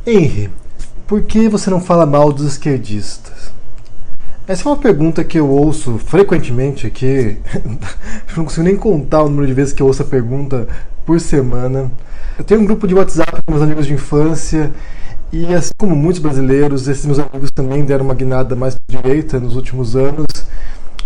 Henry, por que você não fala mal dos esquerdistas? Essa é uma pergunta que eu ouço frequentemente aqui. Eu não consigo nem contar o número de vezes que eu ouço a pergunta por semana. Eu tenho um grupo de WhatsApp com meus amigos de infância e, assim como muitos brasileiros, esses meus amigos também deram uma guinada mais para a direita nos últimos anos.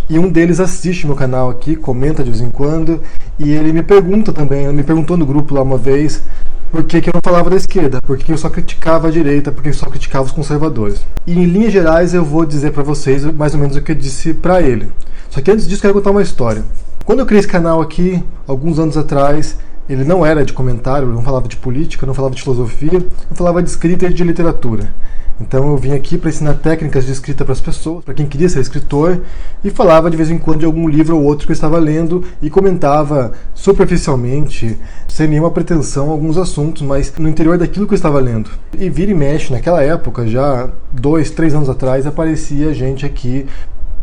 E um deles assiste meu canal aqui, comenta de vez em quando, e ele me pergunta também, ele me perguntou no grupo lá uma vez, por que eu não falava da esquerda, por que eu só criticava a direita, por que eu só criticava os conservadores. E em linhas gerais eu vou dizer pra vocês mais ou menos o que eu disse pra ele. Só que antes disso eu quero contar uma história. Quando eu criei esse canal aqui, alguns anos atrás, ele não era de comentário, eu não falava de política, eu não falava de filosofia, eu falava de escrita e de literatura. Então eu vim aqui para ensinar técnicas de escrita para as pessoas, para quem queria ser escritor, e falava de vez em quando de algum livro ou outro que eu estava lendo e comentava superficialmente, sem nenhuma pretensão, alguns assuntos, mas no interior daquilo que eu estava lendo. E vira e mexe, naquela época, já 2, 3 anos atrás, aparecia gente aqui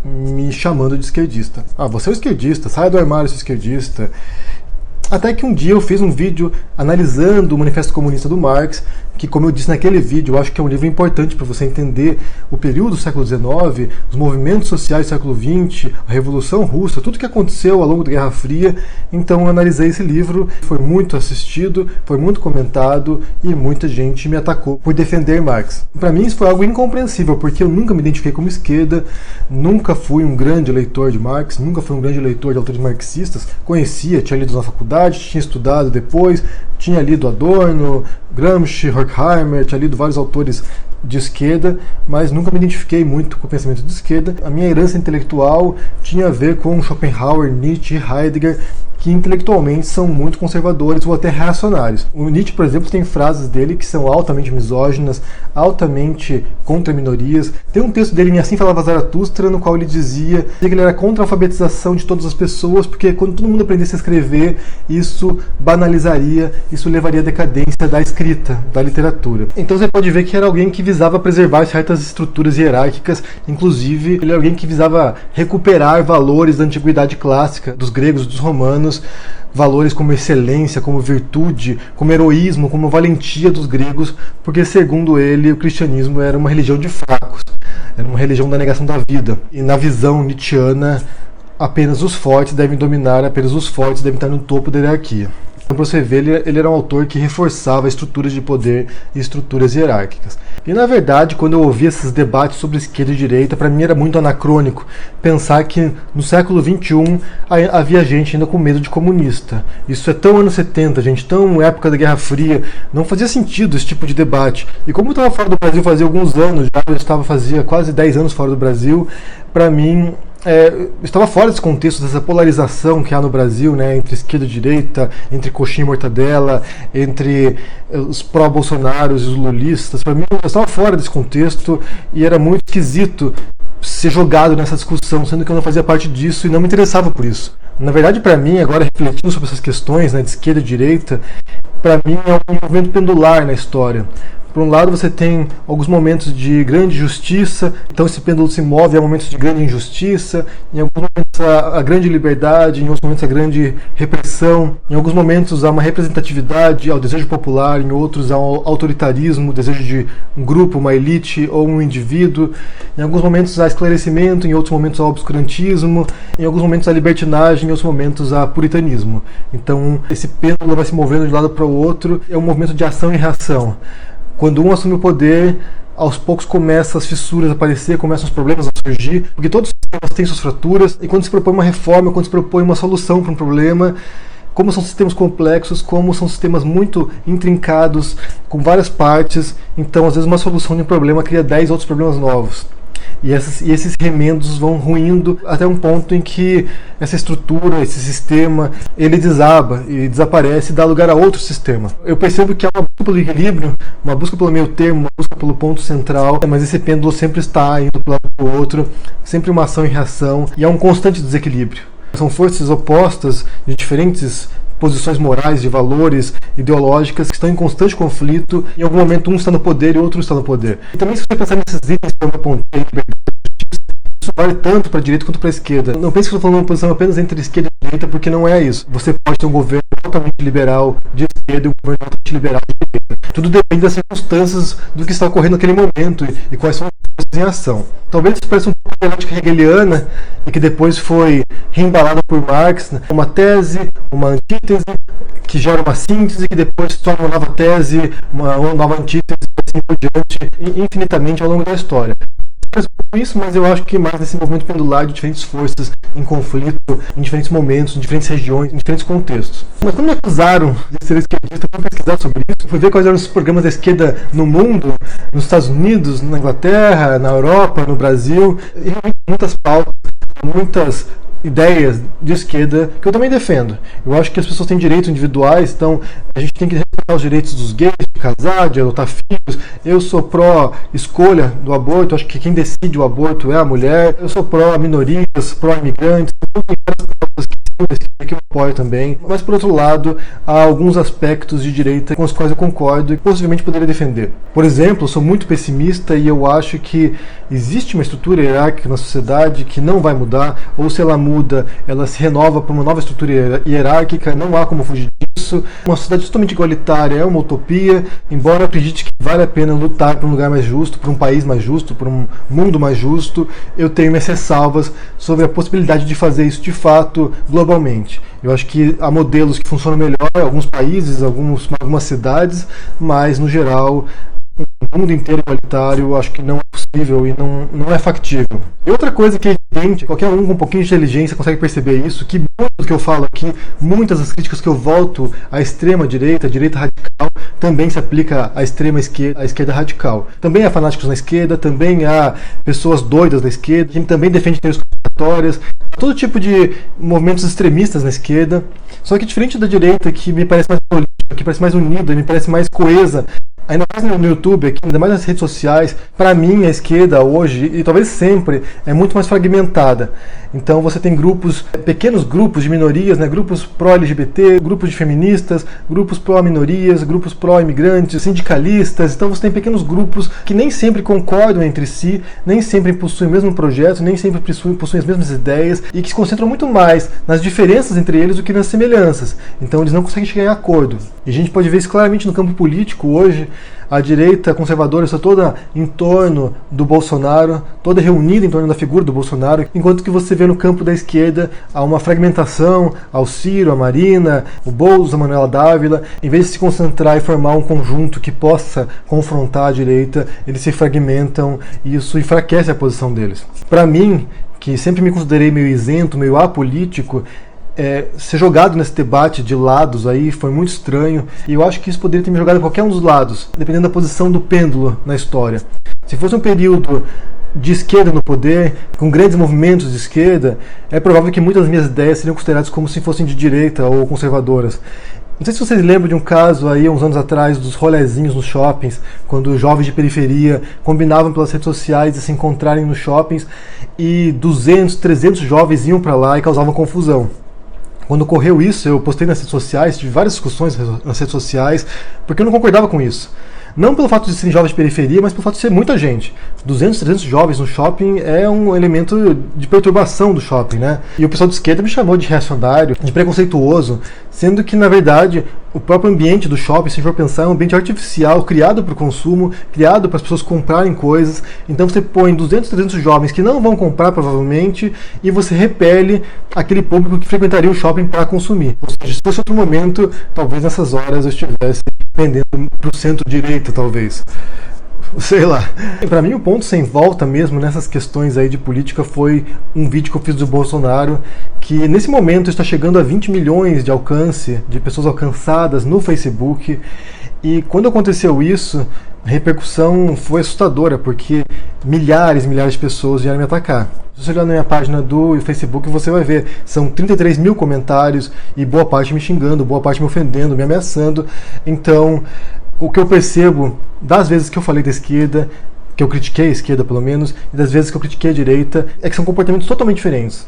me chamando de esquerdista. Ah, você é um esquerdista, saia do armário, seu esquerdista. Até que um dia eu fiz um vídeo analisando o Manifesto Comunista do Marx, que, como eu disse naquele vídeo, eu acho que é um livro importante para você entender o período do século XIX, os movimentos sociais do século XX, a Revolução Russa, tudo que aconteceu ao longo da Guerra Fria. Então eu analisei esse livro, foi muito assistido, foi muito comentado e muita gente me atacou por defender Marx. Para mim isso foi algo incompreensível, porque eu nunca me identifiquei como esquerda, nunca fui um grande leitor de Marx, nunca fui um grande leitor de autores marxistas, conhecia, tinha lido na faculdade, tinha estudado depois, tinha lido Adorno, Gramsci, Horkheimer, tinha lido vários autores de esquerda, mas nunca me identifiquei muito com o pensamento de esquerda. A minha herança intelectual tinha a ver com Schopenhauer, Nietzsche e Heidegger, que intelectualmente são muito conservadores ou até reacionários. O Nietzsche, por exemplo, tem frases dele que são altamente misóginas, altamente contra minorias. Tem um texto dele em Assim Falava Zaratustra, no qual ele dizia que ele era contra a alfabetização de todas as pessoas, porque quando todo mundo aprendesse a escrever, isso banalizaria, isso levaria à decadência da escrita, da literatura. Então você pode ver que era alguém que visava preservar certas estruturas hierárquicas, inclusive ele era alguém que visava recuperar valores da antiguidade clássica, dos gregos, dos romanos, valores como excelência, como virtude, como heroísmo, como valentia dos gregos, porque segundo ele o cristianismo era uma religião de fracos, era uma religião da negação da vida. E na visão nietzschiana, apenas os fortes devem dominar, apenas os fortes devem estar no topo da hierarquia. Então, para você ver, ele era um autor que reforçava estruturas de poder e estruturas hierárquicas. E, na verdade, quando eu ouvia esses debates sobre esquerda e direita, para mim era muito anacrônico pensar que no século XXI havia gente ainda com medo de comunista. Isso é tão anos 70, gente, tão época da Guerra Fria, não fazia sentido esse tipo de debate. E como eu estava fora do Brasil fazia alguns anos, fazia quase 10 anos fora do Brasil, para mim estava fora desse contexto, dessa polarização que há no Brasil, né, entre esquerda e direita, entre coxinha e mortadela, entre os pró-bolsonaros e os lulistas. Para mim, eu estava fora desse contexto e era muito esquisito ser jogado nessa discussão, sendo que eu não fazia parte disso e não me interessava por isso. Na verdade, para mim, agora refletindo sobre essas questões, né, de esquerda e direita, para mim é um movimento pendular na história. Por um lado, você tem alguns momentos de grande justiça, então esse pêndulo se move a momentos de grande injustiça, em alguns momentos a grande liberdade, em outros momentos a grande repressão, em alguns momentos há uma representatividade, ao desejo popular, em outros há um autoritarismo, o desejo de um grupo, uma elite ou um indivíduo, em alguns momentos há esclarecimento, em outros momentos há obscurantismo, em alguns momentos há libertinagem, em outros momentos há puritanismo. Então esse pêndulo vai se movendo de um lado para o outro, é um movimento de ação e reação. Quando um assume o poder, aos poucos começam as fissuras a aparecer, começam os problemas a surgir, porque todos os sistemas têm suas fraturas, e quando se propõe uma reforma, quando se propõe uma solução para um problema, como são sistemas complexos, como são sistemas muito intrincados, com várias partes, então às vezes uma solução de um problema cria 10 outros problemas novos. E esses remendos vão ruindo até um ponto em que essa estrutura, esse sistema, ele desaba e desaparece e dá lugar a outro sistema. Eu percebo que há uma busca pelo equilíbrio, uma busca pelo meio termo, uma busca pelo ponto central, mas esse pêndulo sempre está indo para um lado para o outro, sempre uma ação e reação, e há um constante desequilíbrio. São forças opostas de diferentes posições morais, de valores, ideológicas, que estão em constante conflito. Em algum momento um está no poder e outro está no poder. E também, se você pensar nesses itens que eu apontei, isso vale tanto para a direita quanto para a esquerda. Não pense que eu estou falando uma posição apenas entre esquerda e direita, porque não é isso. Você pode ter um governo altamente liberal de esquerda e um governo altamente liberal de direita. Tudo depende das circunstâncias do que está ocorrendo naquele momento e quais são as forças em ação. Talvez isso pareça um pouco a dialética hegeliana e que depois foi reembalada por Marx, né? Uma tese, uma antítese, que gera uma síntese, que depois se torna uma nova tese, uma nova antítese, e assim por diante, infinitamente ao longo da história. Isso, mas eu acho que mais nesse movimento pendular de diferentes forças em conflito, em diferentes momentos, em diferentes regiões, em diferentes contextos. Mas quando me acusaram de ser esquerdista, eu fui pesquisar sobre isso, fui ver quais eram os programas da esquerda no mundo, nos Estados Unidos, na Inglaterra, na Europa, no Brasil, e realmente muitas pautas, muitas ideias de esquerda que eu também defendo. Eu acho que as pessoas têm direitos individuais, então a gente tem que respeitar os direitos dos gays, de casar, de adotar filhos. Eu sou pró-escolha do aborto, acho que quem decide o aborto é a mulher. Eu sou pró-minorias, pró-imigrantes, tem várias pautas que eu apoio também. Mas, por outro lado, há alguns aspectos de direita com os quais eu concordo e possivelmente poderia defender. Por exemplo, eu sou muito pessimista e eu acho que existe uma estrutura hierárquica na sociedade que não vai mudar, ou se ela muda, ela se renova para uma nova estrutura hierárquica, não há como fugir disso. Uma sociedade totalmente igualitária é uma utopia, embora eu acredite que vale a pena lutar por um lugar mais justo, por um país mais justo, por um mundo mais justo, eu tenho minhas ressalvas sobre a possibilidade de fazer isso de fato globalmente. Eu acho que há modelos que funcionam melhor em alguns países, algumas cidades, mas no geral o mundo inteiro igualitário eu acho que não é possível e não é factível. E outra coisa que é evidente, qualquer um com um pouquinho de inteligência consegue perceber isso, que muito do que eu falo aqui, muitas das críticas que eu volto à extrema direita, à direita radical, também se aplica à extrema esquerda, à esquerda radical. Também há fanáticos na esquerda, também há pessoas doidas na esquerda, que também defendem teorias conspiratórias, todo tipo de movimentos extremistas na esquerda. Só que diferente da direita, que me parece mais política, que parece mais unida, me parece mais coesa, ainda mais no YouTube, aqui, ainda mais nas redes sociais, para mim a esquerda hoje, e talvez sempre, é muito mais fragmentada. Então você tem grupos, pequenos grupos de minorias, né, grupos pró-LGBT, grupos de feministas, grupos pró-minorias, grupos pró-imigrantes, sindicalistas. Então você tem pequenos grupos que nem sempre concordam entre si, nem sempre possuem o mesmo projeto, nem sempre possuem as mesmas ideias e que se concentram muito mais nas diferenças entre eles do que nas semelhanças. Então eles não conseguem chegar em acordo. E a gente pode ver isso claramente no campo político hoje. A direita conservadora está toda em torno do Bolsonaro, toda reunida em torno da figura do Bolsonaro, enquanto que você vê no campo da esquerda há uma fragmentação, ao Ciro, a Marina, o Boulos, a Manuela Dávila. Em vez de se concentrar e formar um conjunto que possa confrontar a direita, eles se fragmentam e isso enfraquece a posição deles. Para mim, que sempre me considerei meio isento, meio apolítico, ser jogado nesse debate de lados aí foi muito estranho, e eu acho que isso poderia ter me jogado em qualquer um dos lados, dependendo da posição do pêndulo na história. Se fosse um período de esquerda no poder, com grandes movimentos de esquerda, é provável que muitas das minhas ideias seriam consideradas como se fossem de direita ou conservadoras. Não sei se vocês lembram de um caso aí, uns anos atrás, dos rolezinhos nos shoppings, quando jovens de periferia combinavam pelas redes sociais de se encontrarem nos shoppings e 200, 300 jovens iam para lá e causavam confusão. Quando ocorreu isso, eu postei nas redes sociais, tive várias discussões nas redes sociais, porque eu não concordava com isso. Não pelo fato de serem jovens de periferia, mas pelo fato de ser muita gente. 200, 300 jovens no shopping é um elemento de perturbação do shopping, né? E o pessoal de esquerda me chamou de reacionário, de preconceituoso, sendo que, na verdade, o próprio ambiente do shopping, se for pensar, é um ambiente artificial, criado para o consumo, criado para as pessoas comprarem coisas. Então você põe 200, 300 jovens que não vão comprar, provavelmente, e você repele aquele público que frequentaria o shopping para consumir. Ou seja, se fosse outro momento, talvez nessas horas eu estivesse pendendo para o centro-direita, talvez. Sei lá. Para mim, o ponto sem volta mesmo nessas questões aí de política foi um vídeo que eu fiz do Bolsonaro, que nesse momento está chegando a 20 milhões de alcance, de pessoas alcançadas no Facebook. E quando aconteceu isso, a repercussão foi assustadora, porque milhares e milhares de pessoas vieram me atacar. Se você olhar na minha página do Facebook, você vai ver, são 33 mil comentários e boa parte me xingando, boa parte me ofendendo, me ameaçando. Então, o que eu percebo das vezes que eu falei da esquerda, que eu critiquei a esquerda pelo menos, e das vezes que eu critiquei a direita, é que são comportamentos totalmente diferentes.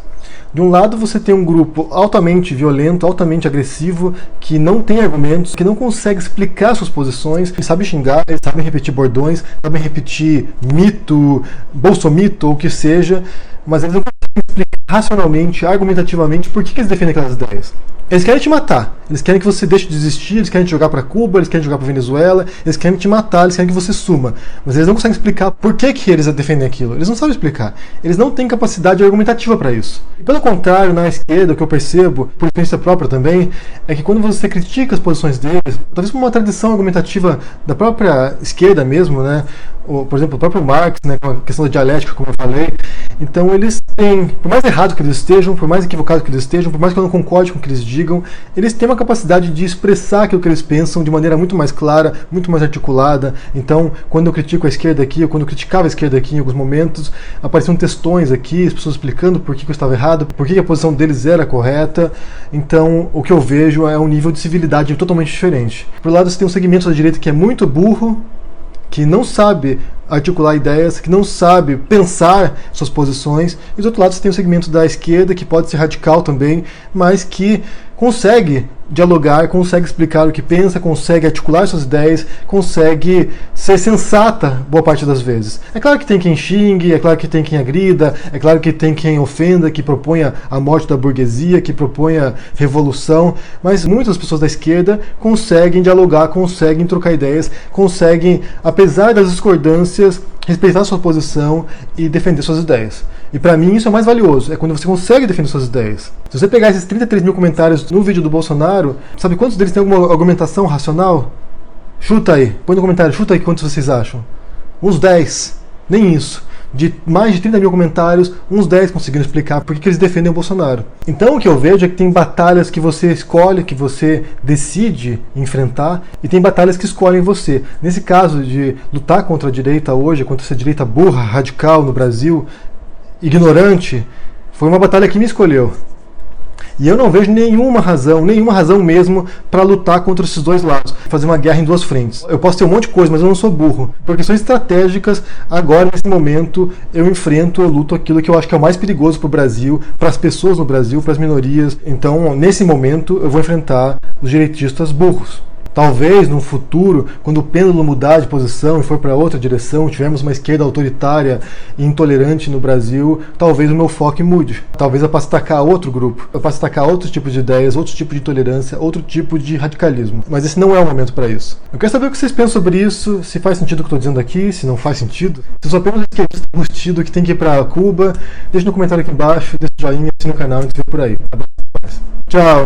De um lado você tem um grupo altamente violento, altamente agressivo, que não tem argumentos, que não consegue explicar suas posições, que sabe xingar, eles sabem repetir bordões, sabem repetir mito, bolsomito ou o que seja, mas eles não conseguem explicar racionalmente, argumentativamente, por que eles defendem aquelas ideias. Eles querem te matar, eles querem que você deixe de existir, eles querem te jogar para Cuba, eles querem te jogar para Venezuela, eles querem te matar, eles querem que você suma. Mas eles não conseguem explicar por que eles defendem aquilo. Eles não sabem explicar. Eles não têm capacidade argumentativa para isso. E pelo contrário, na esquerda, o que eu percebo, por experiência própria também, é que quando você critica as posições deles, talvez por uma tradição argumentativa da própria esquerda mesmo, né? Ou, por exemplo, o próprio Marx, né, com a questão da dialética, como eu falei. Então eles têm, por mais errado que eles estejam, por mais equivocado que eles estejam, por mais que eu não concorde com o que eles digam, eles têm uma capacidade de expressar aquilo que eles pensam de maneira muito mais clara, muito mais articulada. Então, quando eu critico a esquerda aqui, ou quando eu criticava a esquerda aqui em alguns momentos, apareciam textões aqui, as pessoas explicando por que eu estava errado, por que a posição deles era correta. Então, o que eu vejo é um nível de civilidade totalmente diferente. Por um lado, você tem um segmento da direita que é muito burro, que não sabe articular ideias, que não sabe pensar suas posições, e do outro lado você tem o segmento da esquerda, que pode ser radical também, mas que consegue dialogar, consegue explicar o que pensa, consegue articular suas ideias, consegue ser sensata boa parte das vezes. É claro que tem quem xingue, é claro que tem quem agrida, é claro que tem quem ofenda, que proponha a morte da burguesia, que proponha revolução, mas muitas pessoas da esquerda conseguem dialogar, conseguem trocar ideias, conseguem, apesar das discordâncias, respeitar sua posição e defender suas ideias. E pra mim isso é o mais valioso, é quando você consegue defender suas ideias. Se você pegar esses 33 mil comentários no vídeo do Bolsonaro, sabe quantos deles têm alguma argumentação racional? Chuta aí, põe no comentário, chuta aí quantos vocês acham. Uns 10, nem isso. De mais de 30 mil comentários, uns 10 conseguiram explicar por que eles defendem o Bolsonaro. Então o que eu vejo é que tem batalhas que você escolhe, que você decide enfrentar, e tem batalhas que escolhem você. Nesse caso de lutar contra a direita hoje, contra essa direita burra, radical no Brasil, ignorante, foi uma batalha que me escolheu. E eu não vejo nenhuma razão mesmo para lutar contra esses dois lados, fazer uma guerra em duas frentes. Eu posso ter um monte de coisa, mas eu não sou burro. Por questões estratégicas, agora, nesse momento, eu luto aquilo que eu acho que é o mais perigoso para o Brasil, para as pessoas no Brasil, para as minorias. Então, nesse momento, eu vou enfrentar os direitistas burros. Talvez, no futuro, quando o pêndulo mudar de posição e for para outra direção, tivermos uma esquerda autoritária e intolerante no Brasil, talvez o meu foco mude. Talvez eu passe a atacar outro grupo, eu passe a atacar outros tipos de ideias, outro tipo de intolerância, outro tipo de radicalismo. Mas esse não é o momento para isso. Eu quero saber o que vocês pensam sobre isso, se faz sentido o que eu estou dizendo aqui, se não faz sentido. Se eu sou apenas um esquerdista rustido que tem que ir para Cuba, deixa no comentário aqui embaixo, deixa o joinha, assina o canal e a gente se vê por aí. Tchau!